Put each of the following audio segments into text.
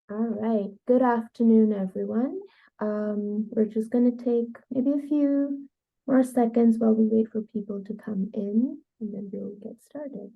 All right. Good afternoon, everyone. We're just going to take maybe a few more seconds while we wait for people to come in, and then we'll get started.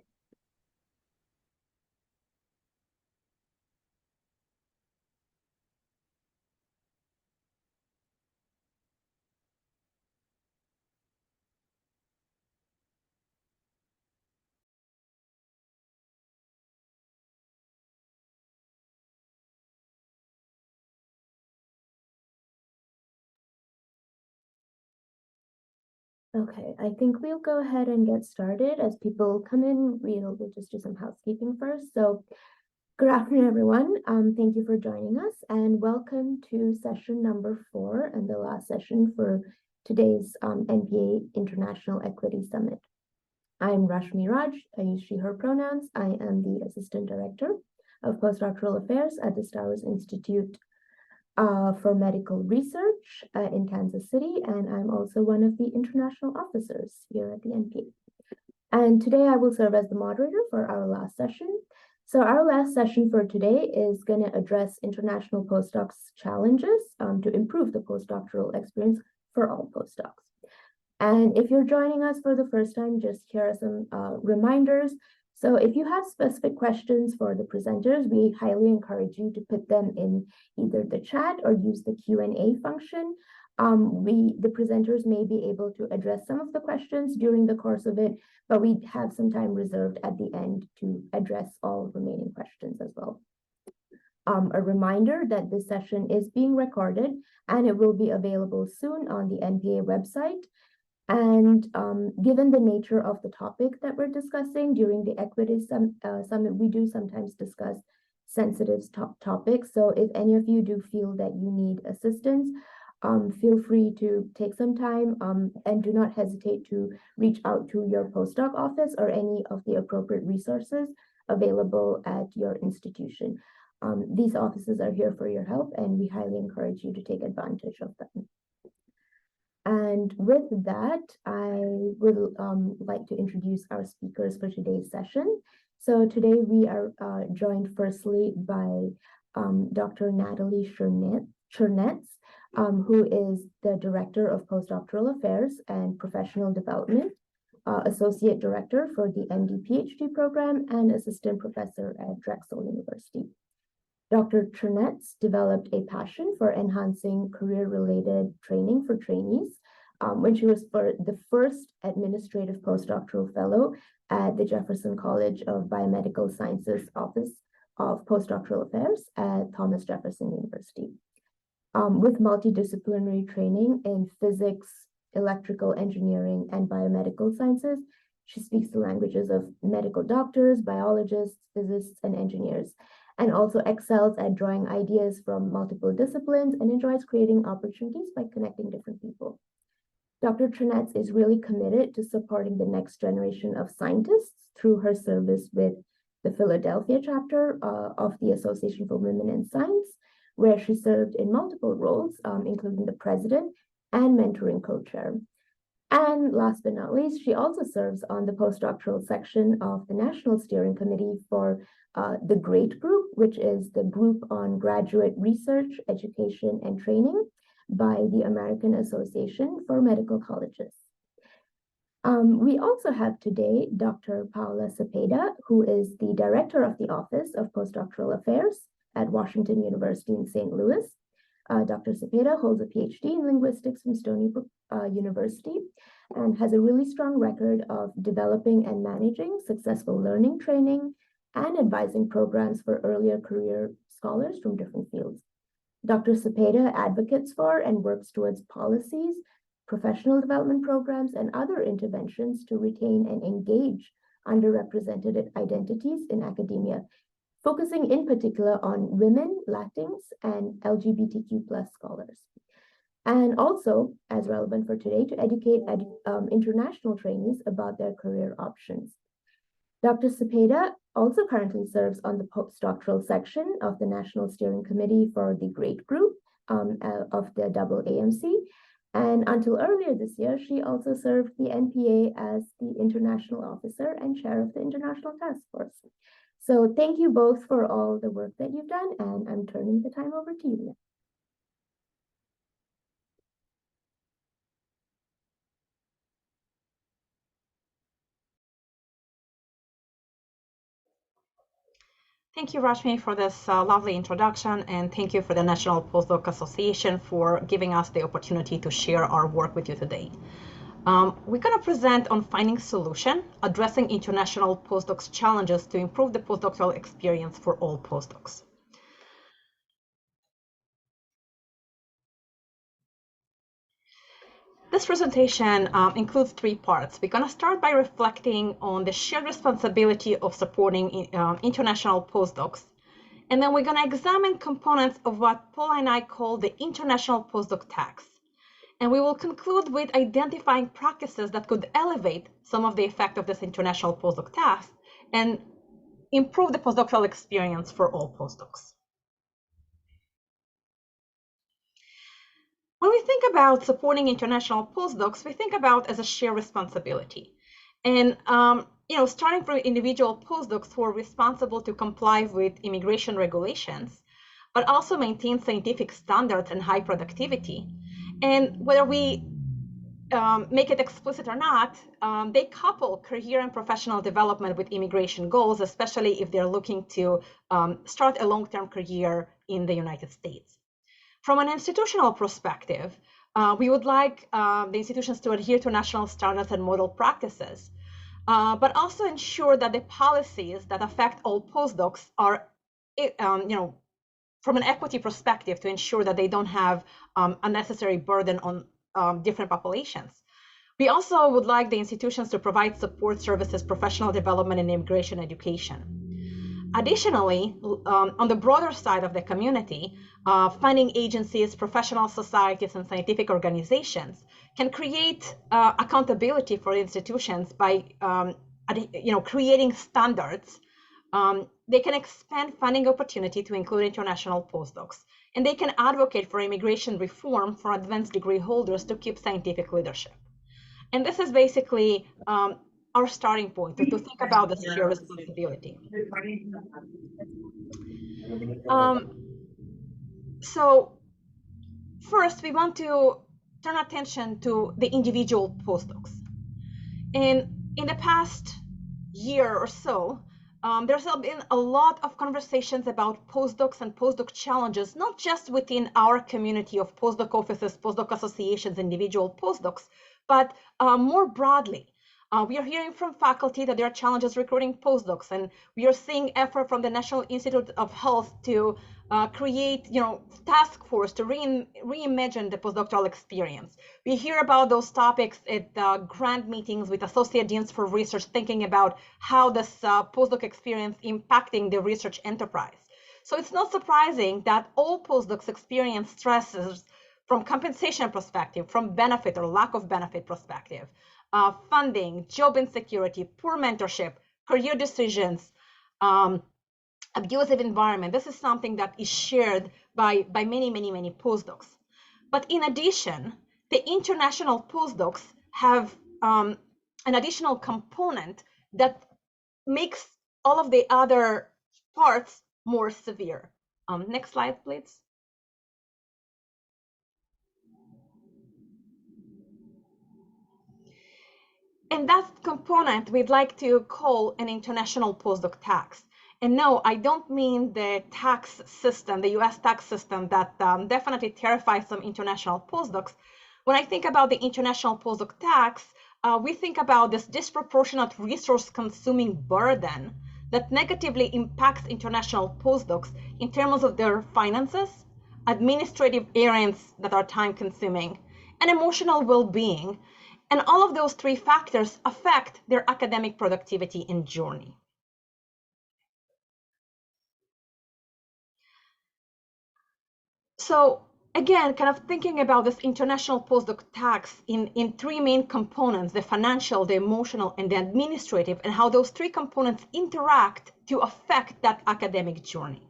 Okay, I think we'll go ahead and get started. As people come in, we'll just do some housekeeping first. So, good afternoon, everyone. Thank you for joining us, and welcome to session number 4 and the last session for today's NPA International Equity Summit. I'm Rashmi Raj. I use she, her pronouns. I am the Assistant Director of Postdoctoral Affairs at the Star Wars Institute for Medical Research in Kansas City, and I'm also one of the international officers here at the NPA. And today I will serve as the moderator for our last session. So our last session for today is going to address international postdocs challenges to improve the postdoctoral experience for all postdocs. And if you're joining us for the first time, just here are some reminders. So if you have specific questions for the presenters, we highly encourage you to put them in either the chat or use the Q&A function. The presenters may be able to address some of the questions during the course of it, but we have some time reserved at the end to address all remaining questions as well. A reminder that this session is being recorded and it will be available soon on the NPA website. And given the nature of the topic that we're discussing during the Equity Summit, we do sometimes discuss sensitive topics. So if any of you do feel that you need assistance, feel free to take some time and do not hesitate to reach out to your postdoc office or any of the appropriate resources available at your institution. These offices are here for your help, and we highly encourage you to take advantage of them. And with that, I would like to introduce our speakers for today's session. So today we are joined firstly by Dr. Natalie Chernetz, who is the Director of Postdoctoral Affairs and Professional Development, Associate Director for the MD PhD program, and Assistant Professor at Drexel University. Dr. Chernetz developed a passion for enhancing career-related training for trainees when she was the first administrative postdoctoral fellow at the Jefferson College of Biomedical Sciences Office of Postdoctoral Affairs at Thomas Jefferson University. With multidisciplinary training in physics, electrical engineering, and biomedical sciences, she speaks the languages of medical doctors, biologists, physicists, and engineers, and also excels at drawing ideas from multiple disciplines and enjoys creating opportunities by connecting different people. Dr. Chernetz is really committed to supporting the next generation of scientists through her service with the Philadelphia chapter of the Association for Women in Science, where she served in multiple roles, including the president and mentoring co-chair. And last but not least, she also serves on the postdoctoral section of the National Steering Committee for the GREAT Group, which is the group on graduate research, education, and training by the American Association for Medical Colleges. We also have today Dr. Paula Cepeda, who is the Director of the Office of Postdoctoral Affairs at Washington University in St. Louis. Dr. Cepeda holds a PhD in linguistics from Stony Brook University and has a really strong record of developing and managing successful learning training and advising programs for earlier career scholars from different fields. Dr. Cepeda advocates for and works towards policies, professional development programs, and other interventions to retain and engage underrepresented identities in academia, focusing in particular on women, Latins, and LGBTQ+ scholars. And also, as relevant for today, to educate international trainees about their career options. Dr. Cepeda also currently serves on the postdoctoral section of the National Steering Committee for the GREAT Group of the AAMC. And until earlier this year, she also served the NPA as the international officer and chair of the International Task Force. So thank you both for all the work that you've done, and I'm turning the time over to you now. Thank you, Rashmi, for this lovely introduction, and thank you for the National Postdoc Association for giving us the opportunity to share our work with you today. We're going to present on finding solution, addressing international postdocs challenges to improve the postdoctoral experience for all postdocs. This presentation includes 3 parts. We're going to start by reflecting on the shared responsibility of supporting international postdocs. And then we're going to examine components of what Paul and I call the international postdoc tax. And we will conclude with identifying practices that could elevate some of the effect of this international postdoc tax and improve the postdoctoral experience for all postdocs. When we think about supporting international postdocs, we think about as a shared responsibility. And starting from individual postdocs who are responsible to comply with immigration regulations, but also maintain scientific standards and high productivity. And whether we make it explicit or not, they couple career and professional development with immigration goals, especially if they're looking to start a long-term career in the United States. From an institutional perspective, we would like the institutions to adhere to national standards and model practices, but also ensure that the policies that affect all postdocs are, from an equity perspective, to ensure that they don't have unnecessary burden on different populations. We also would like the institutions to provide support services, professional development, and immigration education. Additionally, on the broader side of the community, funding agencies, professional societies, and scientific organizations can create accountability for institutions by creating standards. They can expand funding opportunity to include international postdocs, and they can advocate for immigration reform for advanced degree holders to keep scientific leadership. And this is basically our starting point to think about the shared responsibility. So first, we want to turn attention to the individual postdocs. And in the past year or so, there's been a lot of conversations about postdocs and postdoc challenges, not just within our community of postdoc offices, postdoc associations, individual postdocs, but more broadly. We are hearing from faculty that there are challenges recruiting postdocs, and we are seeing effort from the National Institute of Health to create, task force to reimagine the postdoctoral experience. We hear about those topics at grant meetings with associate deans for research, thinking about how this postdoc experience impacting the research enterprise. So it's not surprising that all postdocs experience stresses from compensation perspective, from benefit or lack of benefit perspective, funding, job insecurity, poor mentorship, career decisions, abusive environment. This is something that is shared by many postdocs. But in addition, the international postdocs have an additional component that makes all of the other parts more severe. Next slide, please. And that component we'd like to call an international postdoc tax. And no, I don't mean the tax system, the US tax system that definitely terrifies some international postdocs. When I think about the international postdoc tax, we think about this disproportionate resource consuming burden that negatively impacts international postdocs in terms of their finances, administrative errands that are time consuming, and emotional well-being. And all of those 3 factors affect their academic productivity and journey. So again, kind of thinking about this international postdoc tax in 3 main components: the financial, the emotional, and the administrative, and how those 3 components interact to affect that academic journey.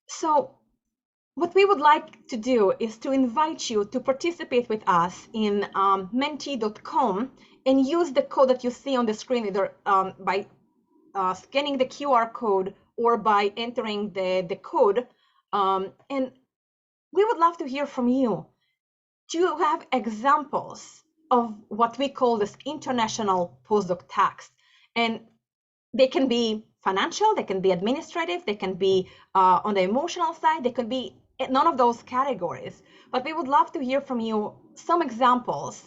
So what we would like to do is to invite you to participate with us in menti.com and use the code that you see on the screen, either by scanning the QR code or by entering the code. And we would love to hear from you. Do you have examples of what we call this international postdoc tax? And they can be financial, they can be administrative, they can be on the emotional side, they could be none of those categories. But we would love to hear from you some examples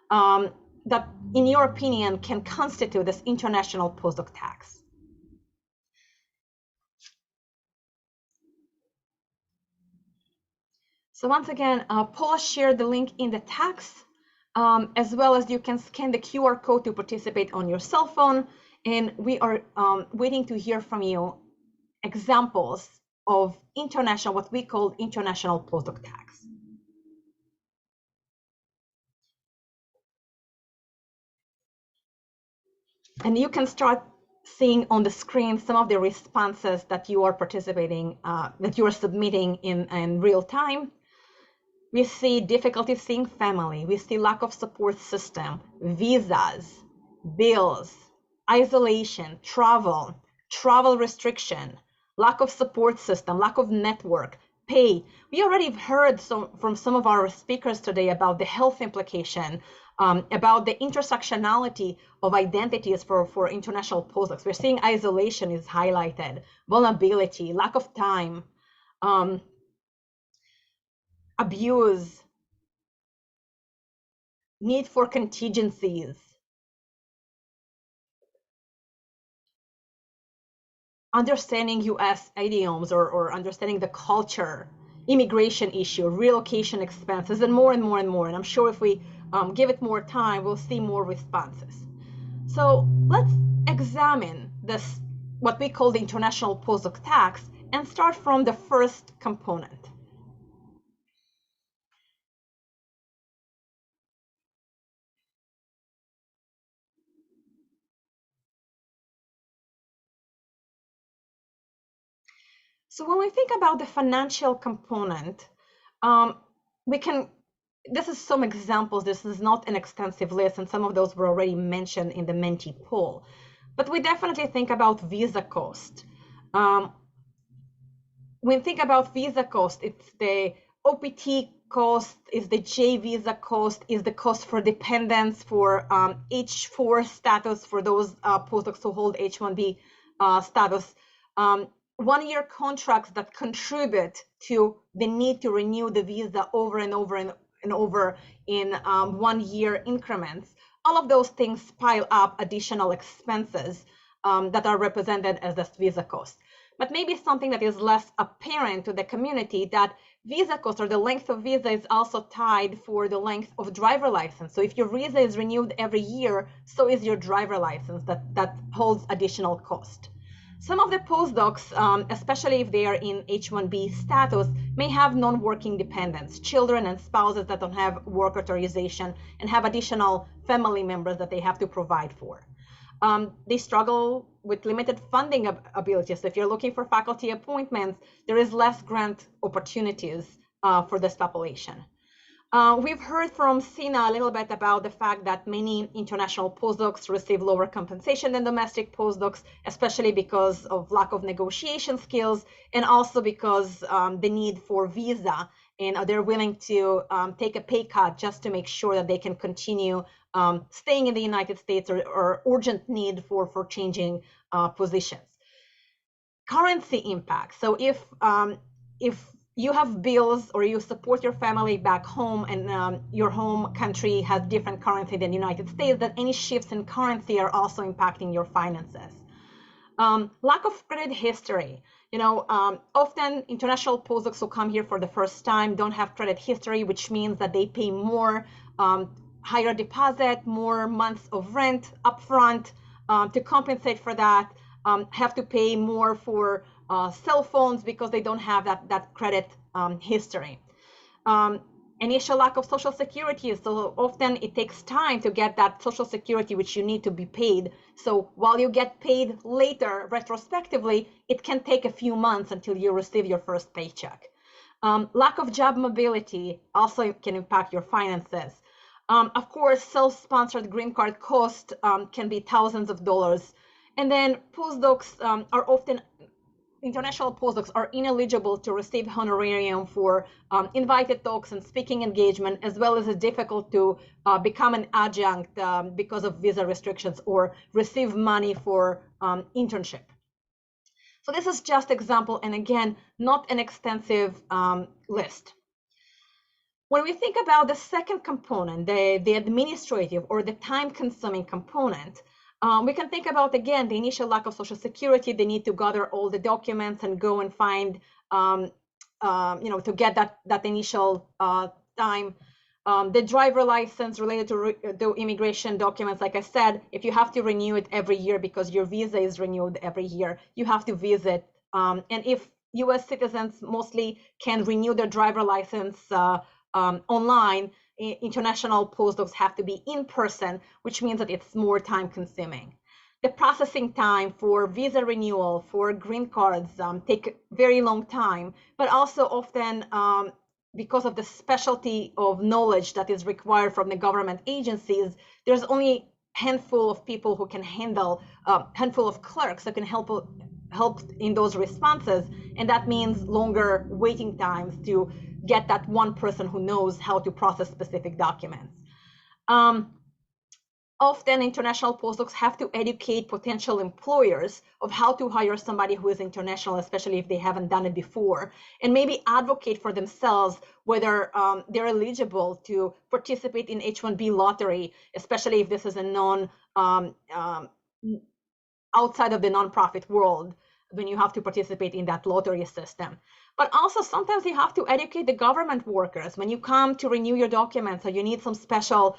that, in your opinion, can constitute this international postdoc tax. So once again, Paula shared the link in the text, as well as you can scan the QR code to participate on your cell phone. And we are waiting to hear from you examples of international, what we call international postdoc tax. And you can start seeing on the screen some of the responses that you are participating, that you are submitting in real time. We see difficulty seeing family. We see lack of support system, visas, bills, isolation, travel restriction, lack of support system, lack of network, pay. We already heard from some of our speakers today about the health implication, about the intersectionality of identities for international postdocs. We're seeing isolation is highlighted, vulnerability, lack of time, abuse, need for contingencies, understanding US idioms or understanding the culture, immigration issue, relocation expenses, and more and more and more. And I'm sure if we give it more time, we'll see more responses. So let's examine this, what we call the international postdoc tax, and start from the first component. So when we think about the financial component, this is some examples. This is not an extensive list, and some of those were already mentioned in the Menti poll. But we definitely think about visa cost. When we think about visa cost, it's the OPT cost, is the J visa cost, is the cost for dependents, for H4 status for those postdocs who hold H1B status. 1-year contracts that contribute to the need to renew the visa over and over and over in 1-year increments. All of those things pile up additional expenses that are represented as this visa cost. But maybe something that is less apparent to the community, that visa cost or the length of visa is also tied for the length of driver license. So if your visa is renewed every year, so is your driver license that holds additional cost. Some of the postdocs, especially if they are in H-1B status, may have non-working dependents, children and spouses that don't have work authorization and have additional family members that they have to provide for. They struggle with limited funding abilities. So if you're looking for faculty appointments, there is less grant opportunities for this population. We've heard from Sina a little bit about the fact that many international postdocs receive lower compensation than domestic postdocs, especially because of lack of negotiation skills, and also because the need for visa, and they're willing to take a pay cut just to make sure that they can continue staying in the United States, or urgent need for changing positions. Currency impact. So if you have bills or you support your family back home and your home country has different currency than the United States, that any shifts in currency are also impacting your finances. Lack of credit history. Often international postdocs who come here for the first time don't have credit history, which means that they pay more, higher deposit, more months of rent upfront to compensate for that, have to pay more for cell phones because they don't have that credit history. Initial lack of Social Security. So often it takes time to get that Social Security, which you need to be paid. So while you get paid later, retrospectively, it can take a few months until you receive your first paycheck. Lack of job mobility also can impact your finances. Of course, self-sponsored green card cost can be thousands of dollars. And then postdocs are often, international postdocs are ineligible to receive honorarium for invited talks and speaking engagement, as well as it's difficult to become an adjunct because of visa restrictions or receive money for internship. So this is just example, and again, not an extensive list. When we think about the second component, the administrative or the time-consuming component, we can think about, again, the initial lack of Social Security, the need to gather all the documents and go and find, to get that initial time. The driver license related to immigration documents, like I said, if you have to renew it every year because your visa is renewed every year, you have to visit. And if US citizens mostly can renew their driver license online, international postdocs have to be in person, which means that it's more time consuming. The processing time for visa renewal, for green cards take very long time, but also often because of the specialty of knowledge that is required from the government agencies, there's only handful of people who can handle, handful of clerks that can help in those responses, and that means longer waiting times to get that one person who knows how to process specific documents. Often international postdocs have to educate potential employers of how to hire somebody who is international, especially if they haven't done it before, and maybe advocate for themselves whether they're eligible to participate in H-1B lottery, especially if this is a outside of the nonprofit world, when you have to participate in that lottery system. But also sometimes you have to educate the government workers. When you come to renew your documents or you need some special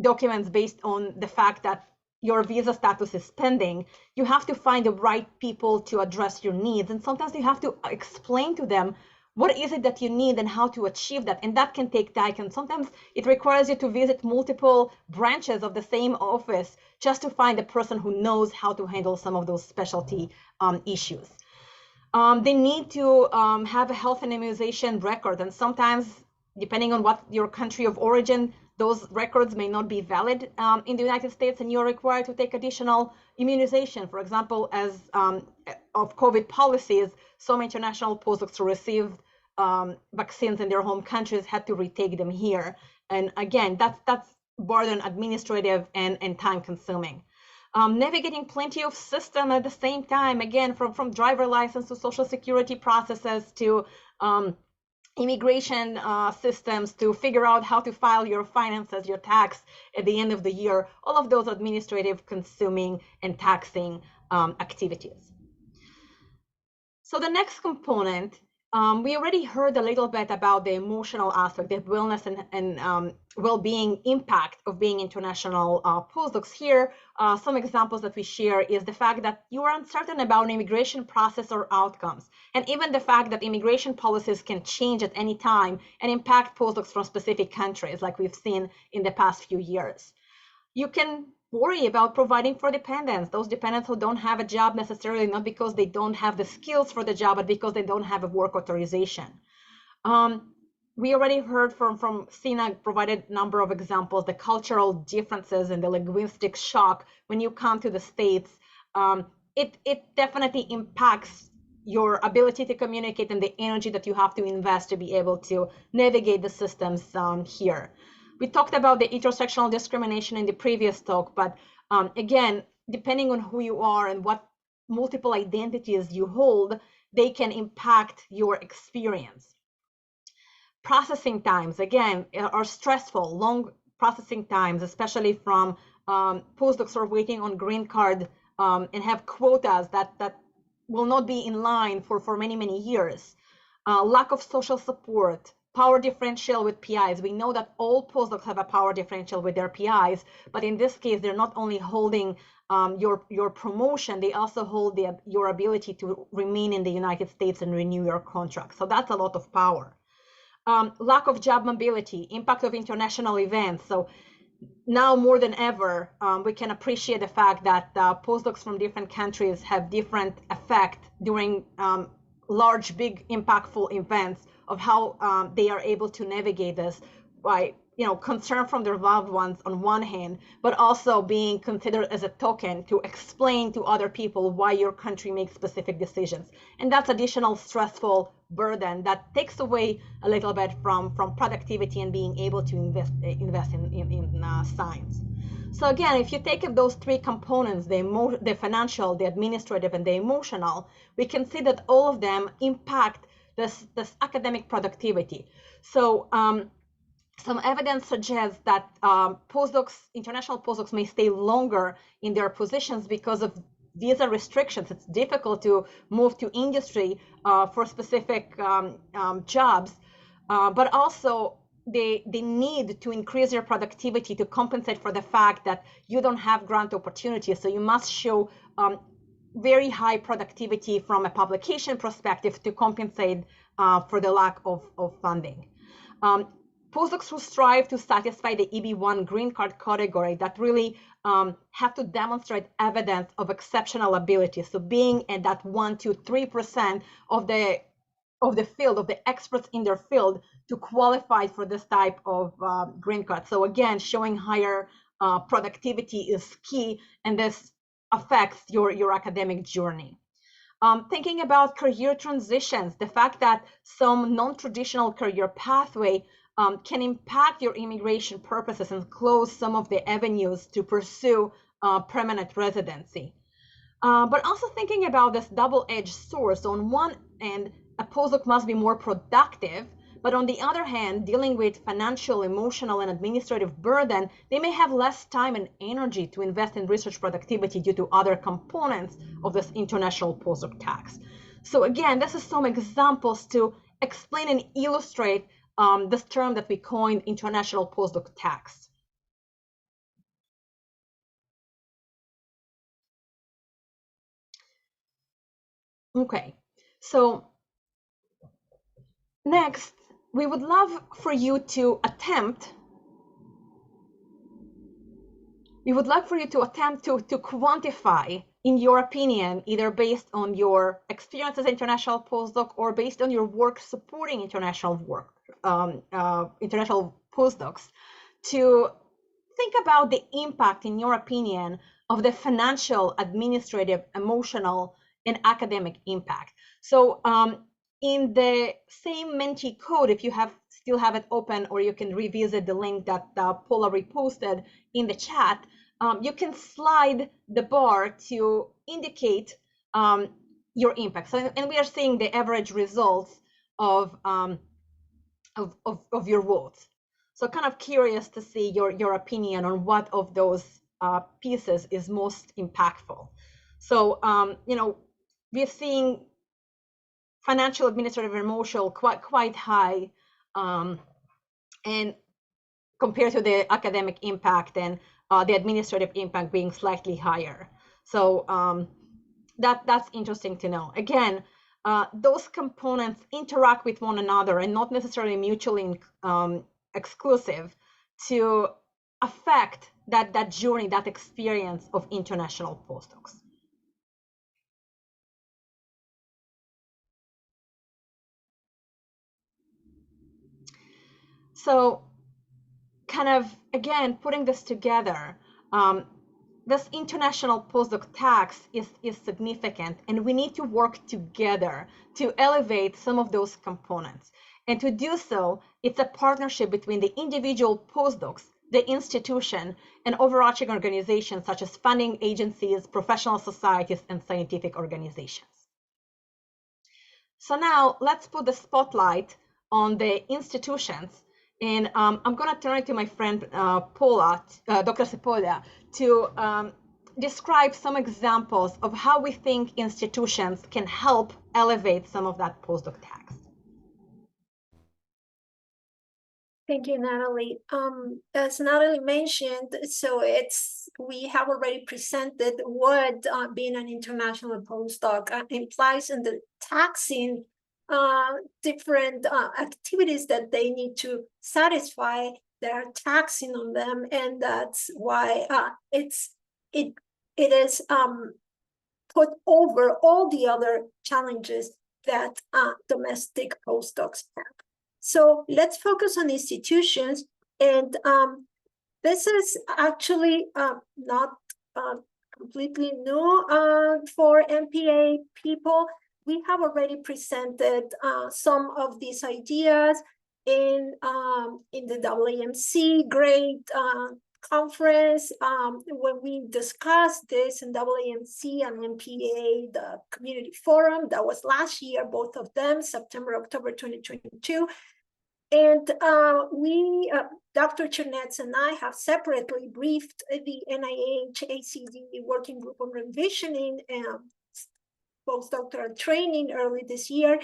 documents based on the fact that your visa status is pending, you have to find the right people to address your needs. And sometimes you have to explain to them what is it that you need and how to achieve that. And that can take time. And sometimes it requires you to visit multiple branches of the same office just to find a person who knows how to handle some of those specialty issues. They need to have a health and immunization record. And sometimes, depending on what your country of origin, those records may not be valid in the United States, and you're required to take additional immunization. For example, as of COVID policies, some international postdocs who received vaccines in their home countries had to retake them here. And again, that's burden administrative and time consuming. Navigating plenty of systems at the same time, again, from driver license to social security processes to immigration systems to figure out how to file your finances, your tax at the end of the year, all of those administrative, consuming, and taxing activities. So the next component, we already heard a little bit about the emotional aspect, the wellness and well-being impact of being international postdocs. Here, some examples that we share is the fact that you are uncertain about immigration process or outcomes, and even the fact that immigration policies can change at any time and impact postdocs from specific countries, like we've seen in the past few years. You can worry about providing for dependents, those dependents who don't have a job necessarily, not because they don't have the skills for the job, but because they don't have a work authorization. We already heard from Sina, provided a number of examples, the cultural differences and the linguistic shock when you come to the States. It definitely impacts your ability to communicate and the energy that you have to invest to be able to navigate the systems here. We talked about the intersectional discrimination in the previous talk, but again, depending on who you are and what multiple identities you hold, they can impact your experience. Processing times, again, are stressful, long processing times, especially from postdocs who are waiting on green card and have quotas that will not be in line for many, many years. Lack of social support, power differential with PIs. We know that all postdocs have a power differential with their PIs, but in this case, they're not only holding your promotion, they also hold your ability to remain in the United States and renew your contract. So that's a lot of power. Lack of job mobility, impact of international events. So now more than ever, we can appreciate the fact that postdocs from different countries have different effect during large, big, impactful events of how they are able to navigate this by concern from their loved ones on one hand, but also being considered as a token to explain to other people why your country makes specific decisions. And that's additional stressful burden that takes away a little bit from productivity and being able to invest in science. So again, if you take up those three components, the financial, the administrative, and the emotional, we can see that all of them impact this academic productivity. So some evidence suggests that international postdocs may stay longer in their positions because of visa restrictions. It's difficult to move to industry for specific jobs, but also the need to increase your productivity to compensate for the fact that you don't have grant opportunities. So you must show very high productivity from a publication perspective to compensate for the lack of funding. Postdocs who strive to satisfy the EB1 green card category that really have to demonstrate evidence of exceptional ability. So being at that 1 to 3% of the field, of the experts in their field to qualify for this type of green card. So again, showing higher productivity is key, and this affects your academic journey. Thinking about career transitions, the fact that some non-traditional career pathway can impact your immigration purposes and close some of the avenues to pursue permanent residency. But also thinking about this double-edged sword. So on one end, a postdoc must be more productive, but on the other hand, dealing with financial, emotional, and administrative burden, they may have less time and energy to invest in research productivity due to other components of this international postdoc tax. So again, this is some examples to explain and illustrate this term that we coined international postdoc tax. Okay, so next, we would love for you to attempt to quantify, in your opinion, either based on your experience as an international postdoc or based on your work supporting international postdocs, to think about the impact, in your opinion, of the financial, administrative, emotional, and academic impact. So in the same Menti code, if you still have it open, or you can revisit the link that Paula reposted in the chat, you can slide the bar to indicate your impact. So, and we are seeing the average results of your votes. So kind of curious to see your opinion on what of those pieces is most impactful. So, we're seeing financial, administrative, and emotional quite high, and compared to the academic impact, and the administrative impact being slightly higher. So that's interesting to know. Again, those components interact with one another and not necessarily mutually exclusive to affect that journey, that experience of international postdocs. So kind of, again, putting this together, this international postdoc tax is significant, and we need to work together to elevate some of those components. And to do so, it's a partnership between the individual postdocs, the institution, and overarching organizations such as funding agencies, professional societies, and scientific organizations. So now let's put the spotlight on the institutions. And I'm going to turn it to my friend Paula, Dr. Sepolia, to describe some examples of how we think institutions can help elevate some of that postdoc tax. Thank you, Natalie. As Natalie mentioned, so we have already presented what being an international postdoc implies in the taxing different activities that they need to satisfy. They're taxing on them, and that's why it is put over all the other challenges that domestic postdocs have. So let's focus on institutions And this is actually not completely new for NPA people. We have already presented some of these ideas in the WMC grade conference when we discussed this in WMC and NPA, the community forum. That was last year, both of them, September, October 2022. And Dr. Chernetz and I have separately briefed the NIH ACD working group on revisioning postdoctoral training early this year.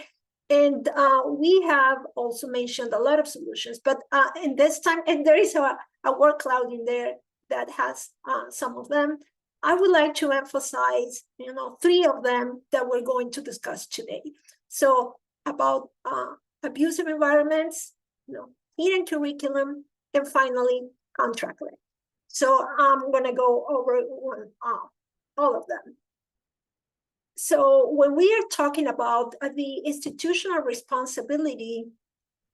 And we have also mentioned a lot of solutions, but in this time, and there is a word cloud in there that has some of them. I would like to emphasize, 3 of them that we're going to discuss today. So about abusive environments, hidden curriculum, and finally, contract length. So I'm going to go over all of them. So when we are talking about the institutional responsibility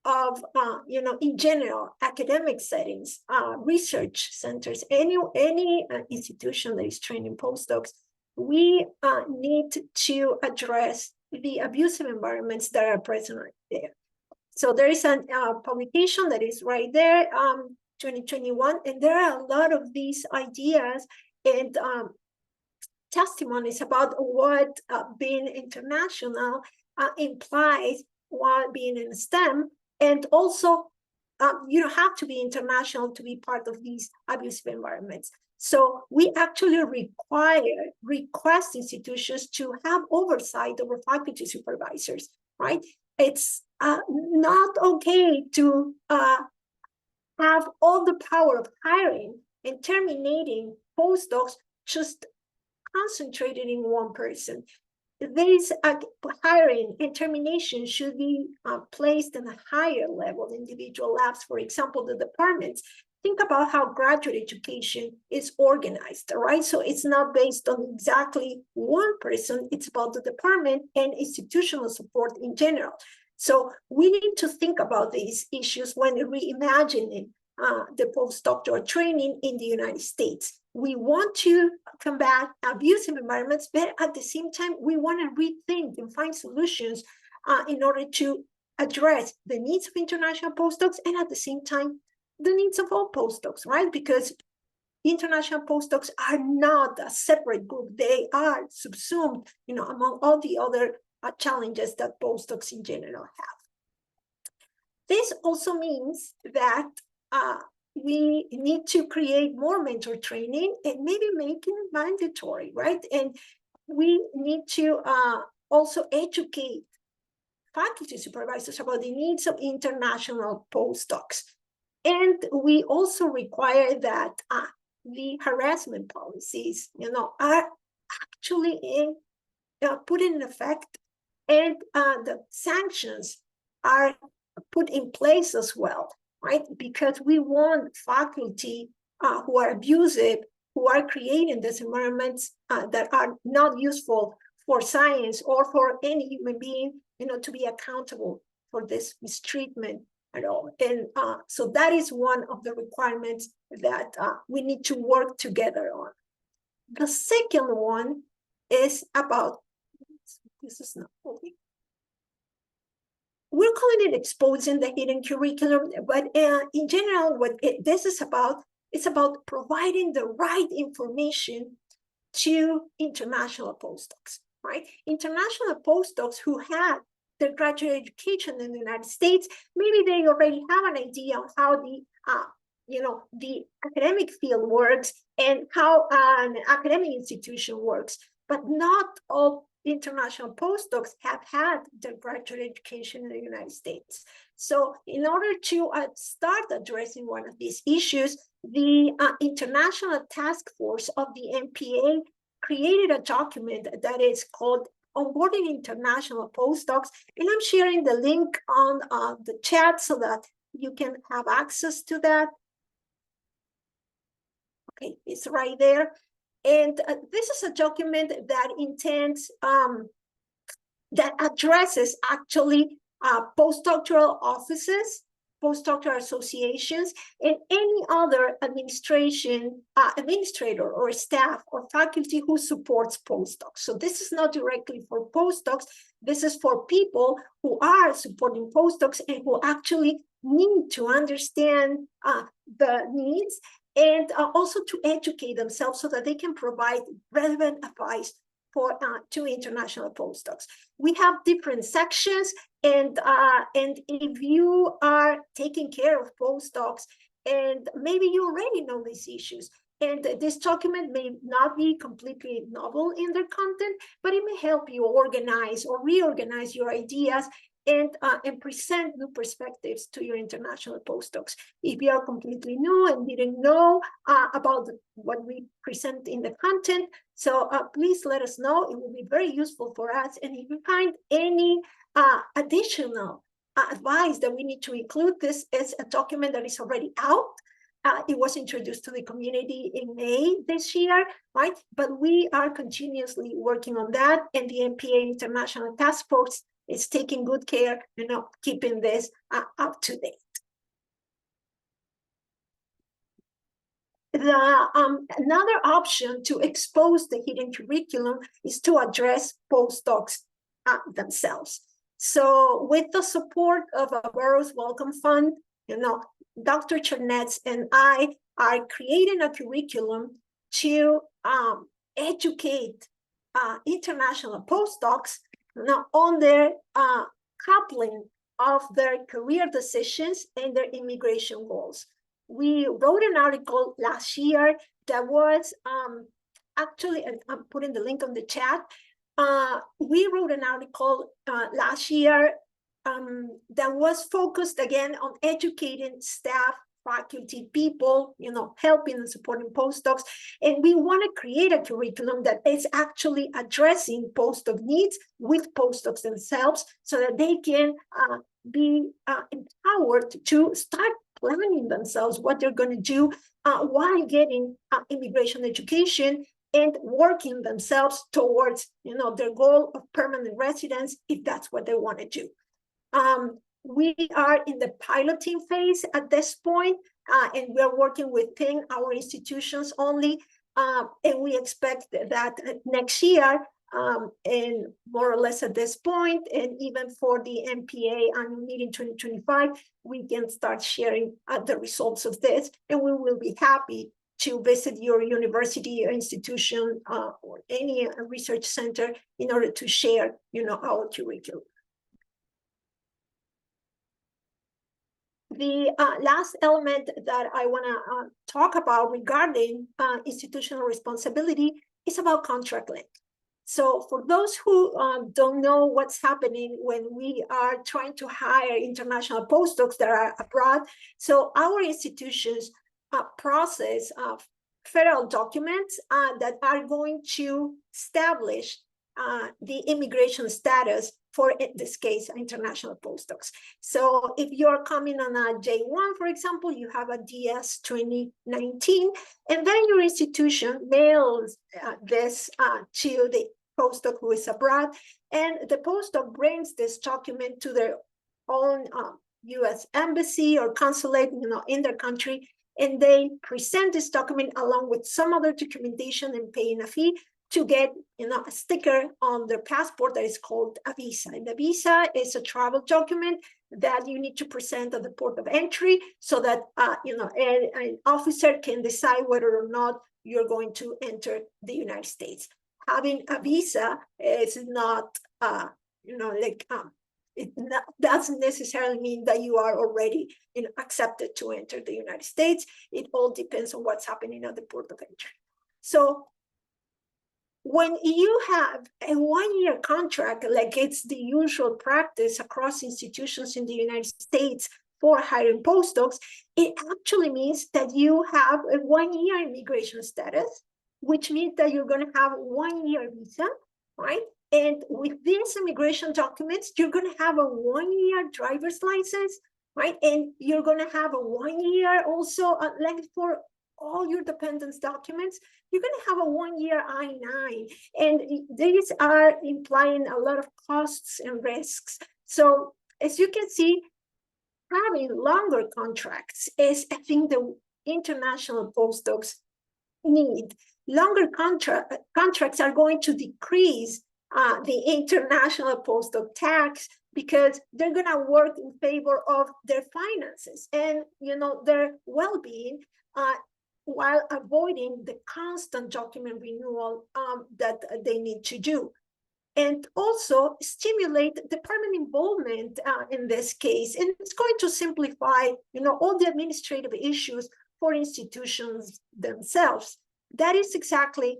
of, in general, academic settings, research centers, any institution that is training postdocs, we need to address the abusive environments that are present right there. So there is a publication that is right there, 2021, and there are a lot of these ideas and testimonies about what being international implies while being in STEM, and also you don't have to be international to be part of these abusive environments. So we actually request institutions to have oversight over faculty supervisors, right? It's not okay to have all the power of hiring and terminating postdocs just concentrated in one person. This hiring and termination should be placed in a higher level individual labs, for example, the departments. Think about how graduate education is organized, right? So it's not based on exactly one person, it's about the department and institutional support in general. So we need to think about these issues when reimagining the postdoctoral training in the United States. We want to combat abusive environments, but at the same time, we want to rethink and find solutions in order to address the needs of international postdocs and at the same time, the needs of all postdocs, right? Because international postdocs are not a separate group. They are subsumed, among all the other challenges that postdocs in general have. This also means that we need to create more mentor training and maybe make it mandatory, right? And we need to also educate faculty supervisors about the needs of international postdocs. And we also require that the harassment policies, are actually put in effect, and the sanctions are put in place as well, right? Because we want faculty who are abusive, who are creating these environments that are not useful for science or for any human being, to be accountable for this mistreatment at all. And so that is one of the requirements that we need to work together on. The second one is about, this is not moving. We're calling it exposing the hidden curriculum, but in general, what this is about, it's about providing the right information to international postdocs, right? International postdocs who have their graduate education in the United States, maybe they already have an idea of how the academic field works and how an academic institution works, but not all international postdocs have had their graduate education in the United States. So in order to start addressing one of these issues, the International Task Force of the NPA created a document that is called Onboarding International Postdocs, and I'm sharing the link on the chat so that you can have access to that. Okay, it's right there. And this is a document that intends, that addresses actually postdoctoral offices postdoctoral associations, and any other administrator or staff or faculty who supports postdocs. So this is not directly for postdocs. This is for people who are supporting postdocs and who actually need to understand the needs and also to educate themselves so that they can provide relevant advice for to international postdocs. We have different sections, and if you are taking care of postdocs, and maybe you already know these issues, and this document may not be completely novel in their content, but it may help you organize or reorganize your ideas and present new perspectives to your international postdocs. If you are completely new and didn't know about what we present in the content, so please let us know. It will be very useful for us. And if you find any additional advice that we need to include, this is a document that is already out. It was introduced to the community in May this year, right? But we are continuously working on that, and the NPA International Task Force is taking good care, keeping this up to date. Another option to expose the hidden curriculum is to address postdocs themselves. So with the support of a Burroughs Wellcome Fund, Dr. Chernetz and I are creating a curriculum to educate international postdocs on their coupling of their career decisions and their immigration goals. We wrote an article last year that was actually, and I'm putting the link on the chat. We wrote an article last year that was focused again on educating staff, faculty, people, helping and supporting postdocs. And we want to create a curriculum that is actually addressing postdoc needs with postdocs themselves so that they can be empowered to start planning themselves what they're going to do while getting immigration education and working themselves towards their goal of permanent residence if that's what they want to do. We are in the piloting phase at this point, and we're working within our institutions only, and we expect that next year, and more or less at this point, and even for the NPA annual meeting 2025, we can start sharing the results of this, and we will be happy to visit your university or institution or any research center in order to share, our curriculum. The last element that I want to talk about regarding institutional responsibility is about contract length. So for those who don't know what's happening when we are trying to hire international postdocs that are abroad, so our institutions process federal documents that are going to establish the immigration status for, in this case, international postdocs. So if you're coming on a J1, for example, you have a DS 2019, and then your institution mails this to the postdoc who is abroad, and the postdoc brings this document to their own US embassy or consulate, in their country, and they present this document along with some other documentation and paying a fee to get a sticker on their passport that is called a visa. And the visa is a travel document that you need to present at the port of entry so that an officer can decide whether or not you're going to enter the United States. Having a visa is not, it doesn't necessarily mean that you are already accepted to enter the United States. It all depends on what's happening at the port of entry. So when you have a one-year contract, like it's the usual practice across institutions in the United States for hiring postdocs, it actually means that you have a one-year immigration status, which means that you're going to have a one-year visa, right? And with these immigration documents, you're going to have a one-year driver's license, right? And you're going to have a one-year also length for all your dependence documents. You're going to have a one-year I-9, and these are implying a lot of costs and risks. So as you can see, having longer contracts is, I think, the international postdocs need. Longer contracts are going to decrease the international postdoc tax, because they're going to work in favor of their finances and their well-being, while avoiding the constant document renewal that they need to do. And also stimulate department involvement in this case. And it's going to simplify, all the administrative issues for institutions themselves. That is exactly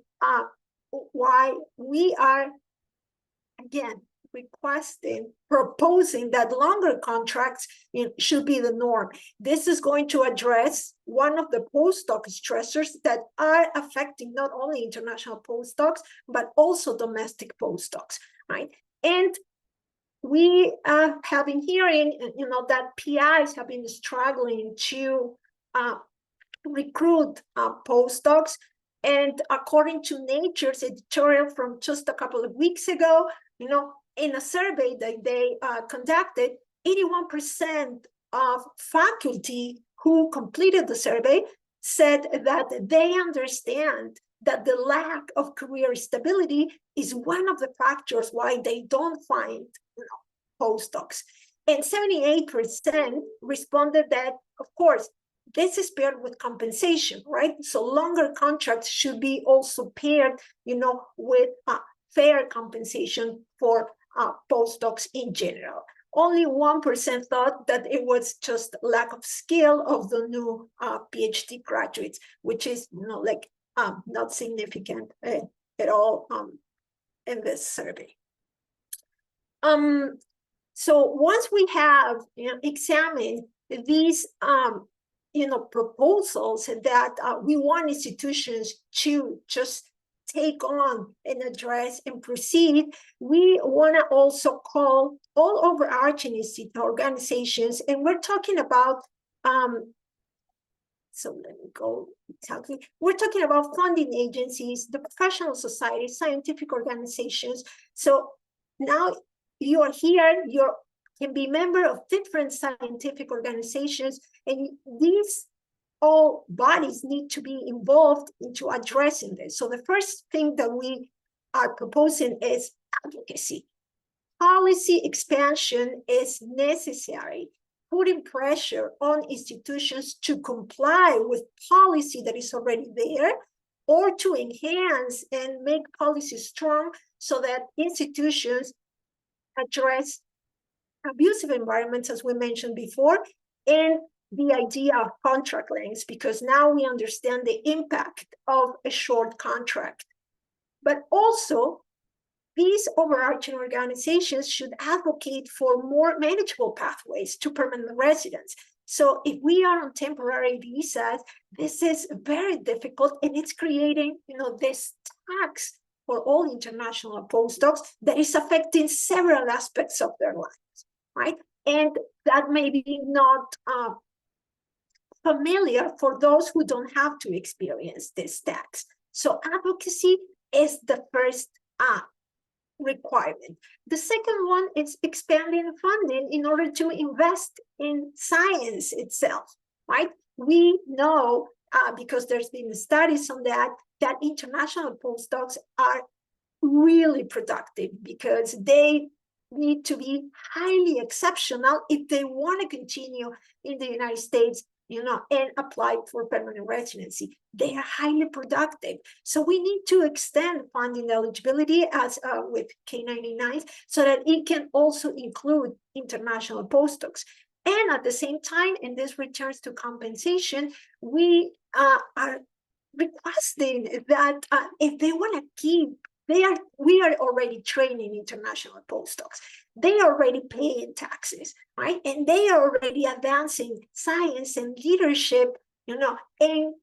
why we are, again, proposing that longer contracts should be the norm. This is going to address one of the postdoc stressors that are affecting not only international postdocs, but also domestic postdocs, right? And we have been hearing, that PIs have been struggling to recruit postdocs. And according to Nature's editorial from just a couple of weeks ago, in a survey that they conducted, 81% of faculty who completed the survey said that they understand that the lack of career stability is one of the factors why they don't find postdocs. And 78% responded that, of course, this is paired with compensation, right? So longer contracts should be also paired, with fair compensation for postdocs in general. Only 1% thought that it was just lack of skill of the new PhD graduates, which is not significant at all in this survey. So once we have examined these proposals that we want institutions to just take on and address and proceed, we want to also call all overarching institute organizations, and we're talking about so let me go exactly. We're talking about funding agencies, the professional societies, scientific organizations. So now you are here, you can be member of different scientific organizations, and these all bodies need to be involved into addressing this. So the first thing that we are proposing is advocacy. Policy expansion is necessary, putting pressure on institutions to comply with policy that is already there, or to enhance and make policy strong so that institutions address abusive environments, as we mentioned before, and the idea of contract lengths, because now we understand the impact of a short contract. But also, these overarching organizations should advocate for more manageable pathways to permanent residence. So if we are on temporary visas, this is very difficult, and it's creating, this tax for all international postdocs that is affecting several aspects of their lives, right? And that may be not familiar for those who don't have to experience this tax. So advocacy is the first requirement. The second one is expanding funding in order to invest in science itself, right? We know, because there's been studies on that international postdocs are really productive, because they need to be highly exceptional if they want to continue in the United States, and apply for permanent residency. They are highly productive. So we need to extend funding eligibility as with K-99, so that it can also include international postdocs. And at the same time, and this returns to compensation, we are requesting that if they want to keep, we are already training international postdocs. They are already paying taxes, right? And they are already advancing science and leadership, in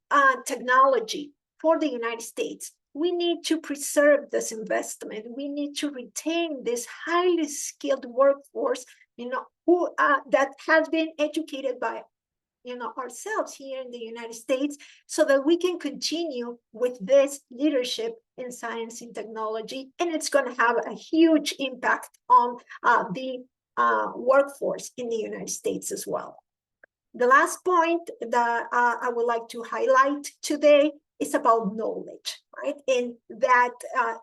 technology for the United States. We need to preserve this investment. We need to retain this highly skilled workforce, who that has been educated by ourselves here in the United States, so that we can continue with this leadership in science and technology. And it's going to have a huge impact on the workforce in the United States as well. The last point that I would like to highlight today is about knowledge, right? And that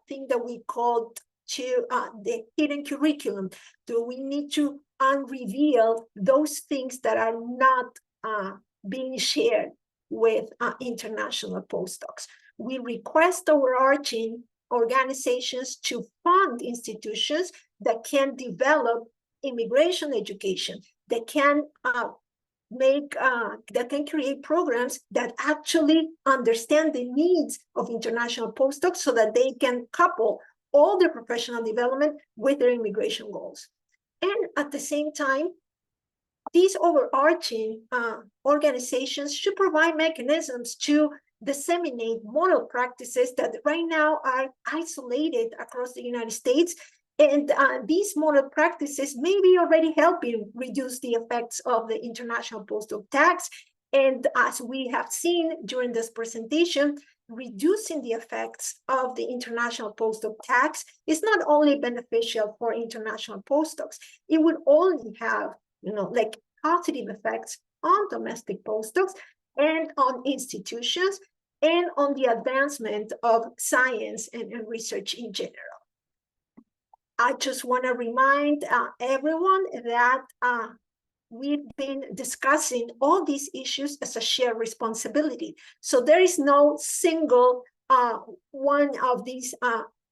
thing that we called to the hidden curriculum. Do we need to unreveal those things that are not being shared with international postdocs? We request overarching organizations to fund institutions that can develop immigration education, that can that can create programs that actually understand the needs of international postdocs so that they can couple all their professional development with their immigration goals. And at the same time, these overarching organizations should provide mechanisms to disseminate model practices that right now are isolated across the United States. And these model practices may be already helping reduce the effects of the international postdoc tax. And as we have seen during this presentation, reducing the effects of the international postdoc tax is not only beneficial for international postdocs, it would only have like positive effects on domestic postdocs and on institutions and on the advancement of science and research in general. I just want to remind everyone that we've been discussing all these issues as a shared responsibility. So there is no single one of these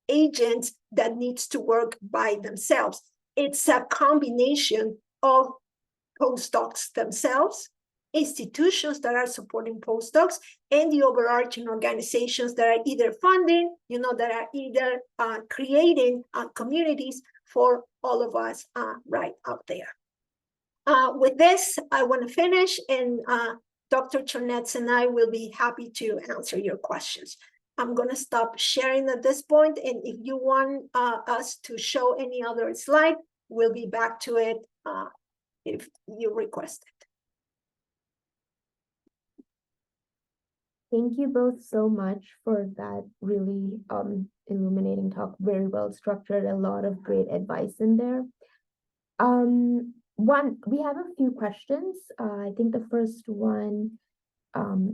agents that needs to work by themselves. It's a combination of postdocs themselves, institutions that are supporting postdocs, and the overarching organizations that are either funding, that are either creating communities for all of us right out there. With this, I want to finish, and Dr. Chernetz and I will be happy to answer your questions. I'm going to stop sharing at this point, and if you want us to show any other slide, we'll be back to it if you request it. Thank you both so much for that really illuminating talk, very well structured, a lot of great advice in there. We have a few questions. I think the first one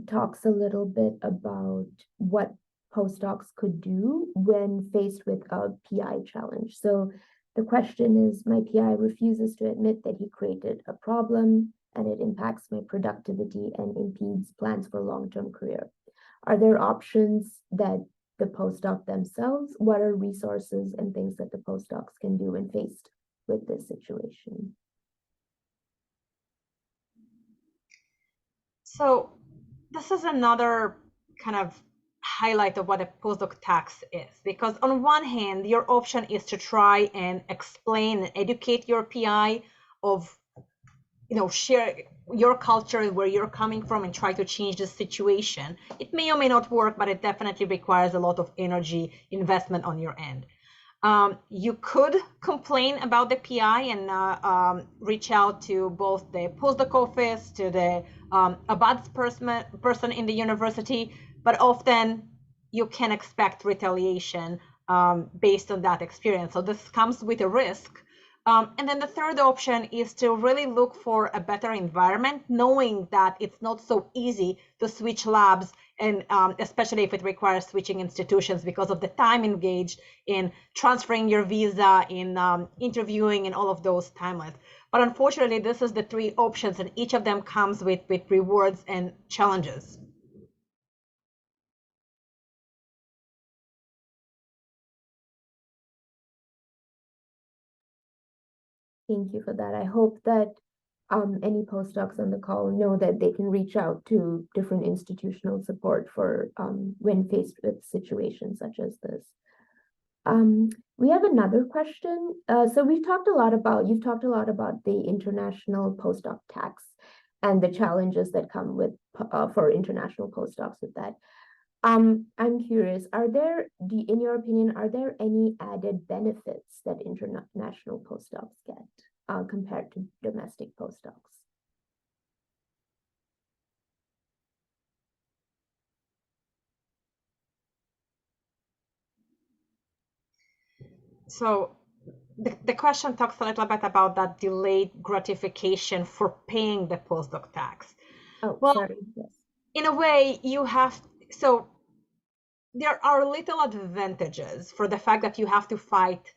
talks a little bit about what postdocs could do when faced with a PI challenge. So the question is, my PI refuses to admit that he created a problem and it impacts my productivity and impedes plans for long-term career. Are there options that the postdoc themselves, what are resources and things that the postdocs can do when faced with this situation? So this is another kind of highlight of what a postdoc tax is, because on one hand, your option is to try and explain and educate your PI of, share your culture, where you're coming from, and try to change the situation. It may or may not work, but it definitely requires a lot of energy investment on your end. You could complain about the PI and reach out to both the postdoc office, to the ABADS person in the university, but often you can expect retaliation based on that experience. So this comes with a risk. And then the third option is to really look for a better environment, knowing that it's not so easy to switch labs, and especially if it requires switching institutions because of the time engaged in transferring your visa, in interviewing, and all of those timelines. But unfortunately, this is the three options, and each of them comes with rewards and challenges. Thank you for that. I hope that any postdocs on the call know that they can reach out to different institutional support for when faced with situations such as this. We have another question. So you've talked a lot about the international postdoc tax and the challenges that come with for international postdocs with that. I'm curious, in your opinion, are there any added benefits that international postdocs get compared to domestic postdocs? So the question talks a little bit about that delayed gratification for paying the postdoc tax. Oh, Well, sorry. Yes. in a way, so there are little advantages for the fact that you have to fight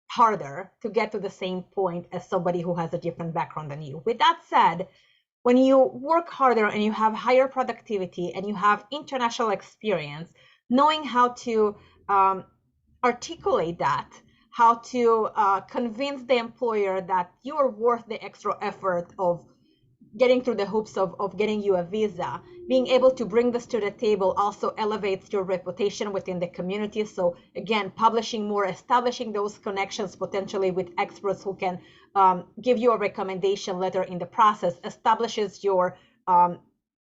harder to get to the same point as somebody who has a different background than you. With that said, when you work harder and you have higher productivity and you have international experience, knowing how to articulate that, how to convince the employer that you are worth the extra effort of getting through the hoops of getting you a visa, being able to bring this to the table also elevates your reputation within the community. So again, publishing more, establishing those connections potentially with experts who can give you a recommendation letter in the process, establishes your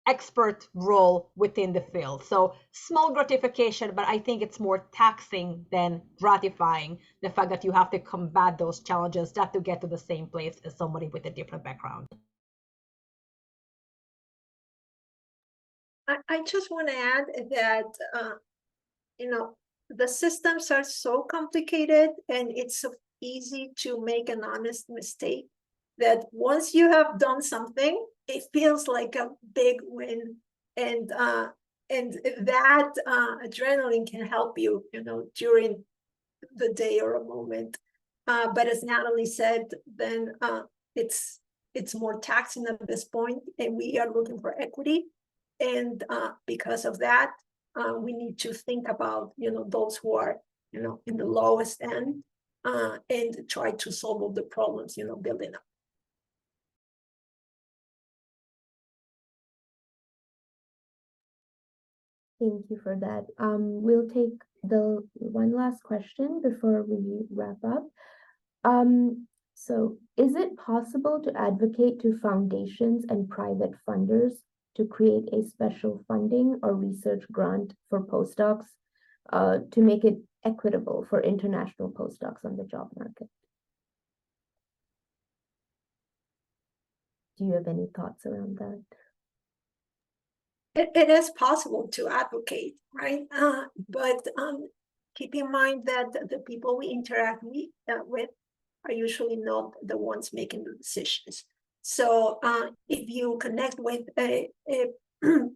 expert role within the field. So small gratification, but I think it's more taxing than gratifying, the fact that you have to combat those challenges just to get to the same place as somebody with a different background. I just want to add that, the systems are so complicated and it's so easy to make an honest mistake that once you have done something, it feels like a big win. And that adrenaline can help you, during the day or a moment. But as Natalie said, then it's more taxing at this point, and we are looking for equity. And because of that, we need to think about, those who are, in the lowest end, and try to solve all the problems, building up. Thank you for that. We'll take the one last question before we wrap up. So is it possible to advocate to foundations and private funders to create a special funding or research grant for postdocs to make it equitable for international postdocs on the job market? Do you have any thoughts around that? It is possible to advocate, right? But keep in mind that the people we interact with are usually not the ones making the decisions. So if you connect with a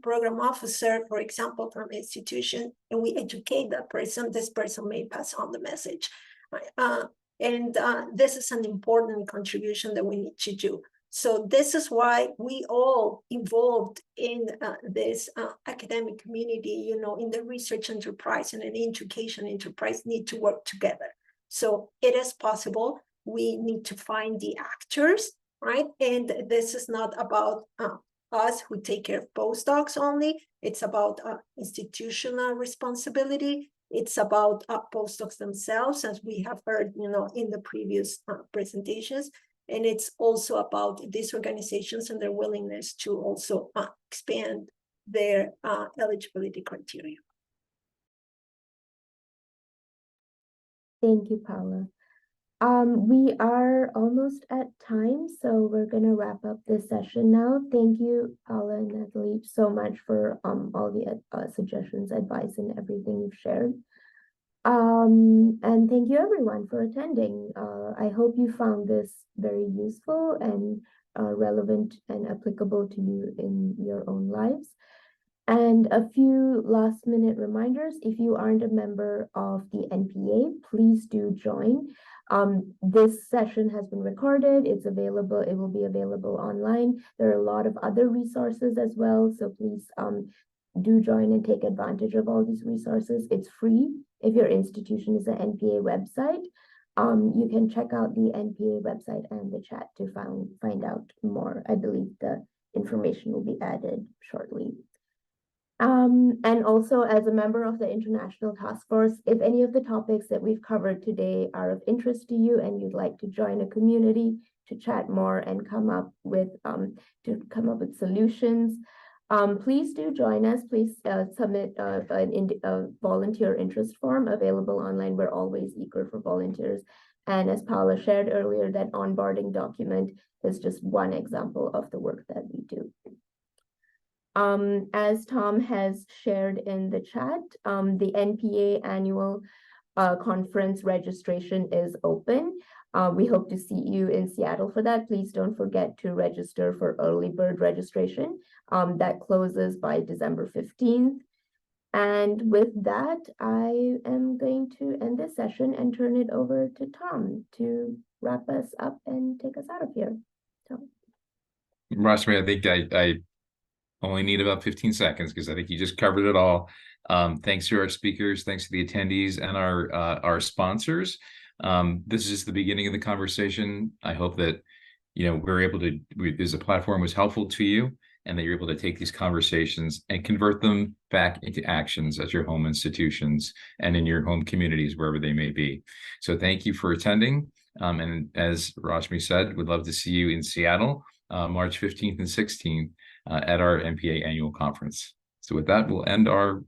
program officer, for example, from an institution, and we educate that person, this person may pass on the message. And this is an important contribution that we need to do. So this is why we all involved in this academic community, in the research enterprise and an education enterprise need to work together. So it is possible. We need to find the actors, right? And this is not about us who take care of postdocs only. It's about institutional responsibility. It's about postdocs themselves, as we have heard, in the previous presentations. And it's also about these organizations and their willingness to also expand their eligibility criteria. Thank you, Paula. We are almost at time, so we're going to wrap up this session now. Thank you, Paula and Natalie, so much for all the suggestions, advice, and everything you've shared. And thank you everyone for attending. I hope you found this very useful and relevant and applicable to you in your own lives. And a few last minute reminders: if you aren't a member of the NPA, please do join. This session has been recorded. It's available. It will be available online. There are a lot of other resources as well. So please do join and take advantage of all these resources. It's free. If your institution is an NPA website, you can check out the NPA website and the chat to find out more. I believe the information will be added shortly. And also, as a member of the International Task Force, if any of the topics that we've covered today are of interest to you and you'd like to join a community to chat more and come up with solutions, please do join us. Please submit a volunteer interest form available online. We're always eager for volunteers. And as Paula shared earlier, that onboarding document is just one example of the work that we do. As Tom has shared in the chat, the NPA annual conference registration is open. We hope to see you in Seattle for that. Please don't forget to register for early bird registration. That closes by December 15th. And with that, I am going to end this session and turn it over to Tom to wrap us up and take us out of here. Tom. Rashmi, I think I only need about 15 seconds because I think you just covered it all. Thanks to our speakers, thanks to the attendees and our sponsors. This is the beginning of the conversation. I hope that we're able to, as a platform was helpful to you, and that you're able to take these conversations and convert them back into actions at your home institutions and in your home communities, wherever they may be. So thank you for attending. And as Rashmi said, we'd love to see you in Seattle, March 15th and 16th at our NPA annual conference. So with that, we'll end our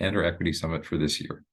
Equity Summit for this year.